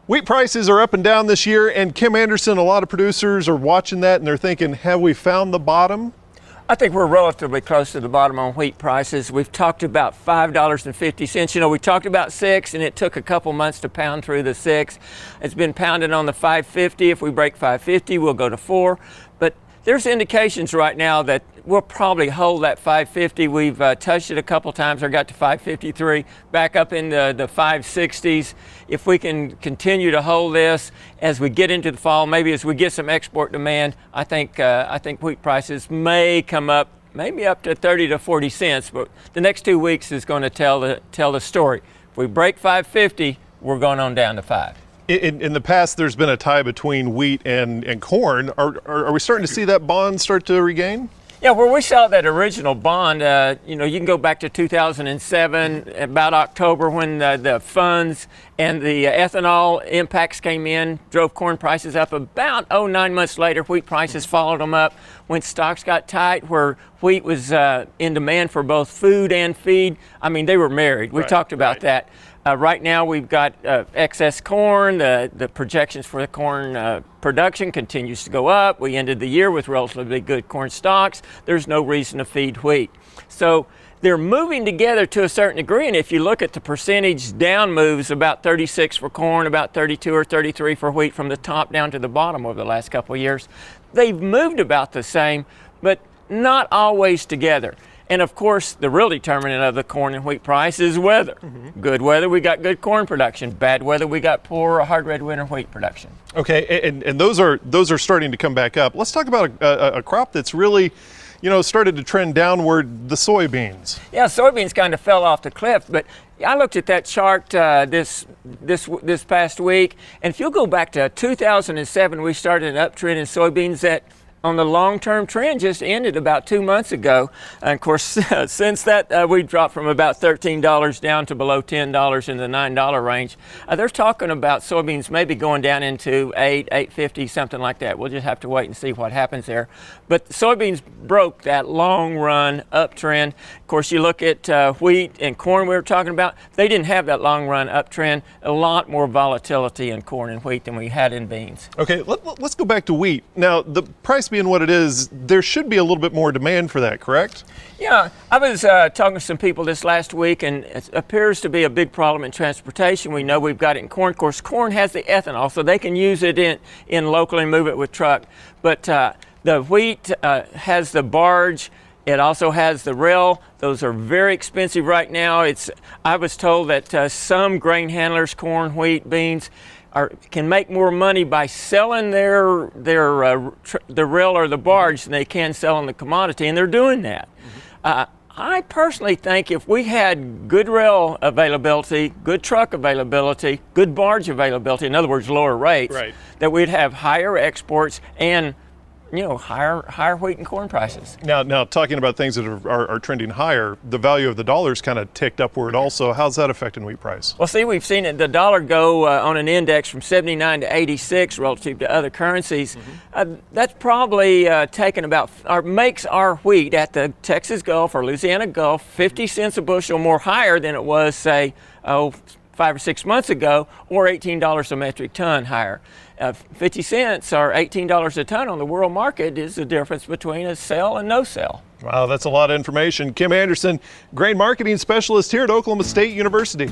Wheat prices are up and down this year, and Kim Anderson, a lot of producers are watching that and they're thinking, have we found the bottom? I think we're relatively close to the bottom on wheat prices. We've talked about $5.50. You know, we talked about $6, and it took a couple months to pound through the $6. It's been pounding on the $5.50. If we break $5.50, we'll go to $4. But there's indications right now that we'll probably hold that $5.50. We've touched it a couple times. I got to $5.53, back up in the $5.60s. If we can continue to hold this as we get into the fall, maybe as we get some export demand, I think wheat prices may come up, maybe up to 30 to 40 cents. But the next 2 weeks is going to tell the story. If we break $5.50, we're going on down to $5. In the past, there's been a tie between wheat and corn. Are we starting to see that bond start to regain? Yeah, where we saw that original bond, you know, you can go back to 2007, about October, when the funds and the ethanol impacts came in, drove corn prices up. About 9 months later, wheat prices followed them up. When stocks got tight, where wheat was in demand for both food and feed, I mean, they were married. We talked about that. Right now, we've got excess corn. The projections for the corn production continues to go up. We ended the year with relatively good corn stocks. There's no reason to feed wheat. So they're moving together to a certain degree, and if you look at the percentage down moves, about 36 for corn, about 32 or 33 for wheat from the top down to the bottom over the last couple of years. They've moved about the same, but not always together. And of course, the real determinant of the corn and wheat price is weather. Good weather, we got good corn production. Bad weather, we got poor hard red winter wheat production. Okay, and those are starting to come back up. Let's talk about a crop that's really, you know, started to trend downward, the soybeans. Yeah, soybeans kind of fell off the cliff, but I looked at that chart this past week, and if you'll go back to 2007, we started an uptrend in soybeans that on the long-term trend just ended about 2 months ago. And of course, since that, we dropped from about $13 down to below $10 in the $9 range. They're talking about soybeans maybe going down into $8.50, something like that. We'll just have to wait and see what happens there. But soybeans broke that long-run uptrend. Of course, you look at wheat and corn we were talking about, they didn't have that long-run uptrend. A lot more volatility in corn and wheat than we had in beans. Okay, let's go back to wheat. Now, the price being what it is, there should be a little bit more demand for that, correct? Yeah, I was talking to some people this last week, and it appears to be a big problem in transportation. We know we've got it in corn. Of course, corn has the ethanol, so they can use it in locally and move it with truck. But the wheat has the barge. It also has the rail. Those are very expensive right now. I was told that some grain handlers, corn, wheat, beans, can make more money by selling the rail or the barge than they can selling the commodity, and they're doing that. I personally think if we had good rail availability, good truck availability, good barge availability, in other words, lower rates, that we'd have higher exports and, you know, higher wheat and corn prices. Now talking about things that are trending higher, the value of the dollar's kind of ticked upward also. How's that affecting wheat price? Well, see, we've seen the dollar go on an index from 79 to 86 relative to other currencies. That's probably taken about, or makes our wheat at the Texas Gulf or Louisiana Gulf 50 cents a bushel more higher than it was, say, 5 or 6 months ago, or $18 a metric ton higher. 50 cents or $18 a ton on the world market is the difference between a sell and no sell. Wow, that's a lot of information. Kim Anderson, grain marketing specialist here at Oklahoma State University.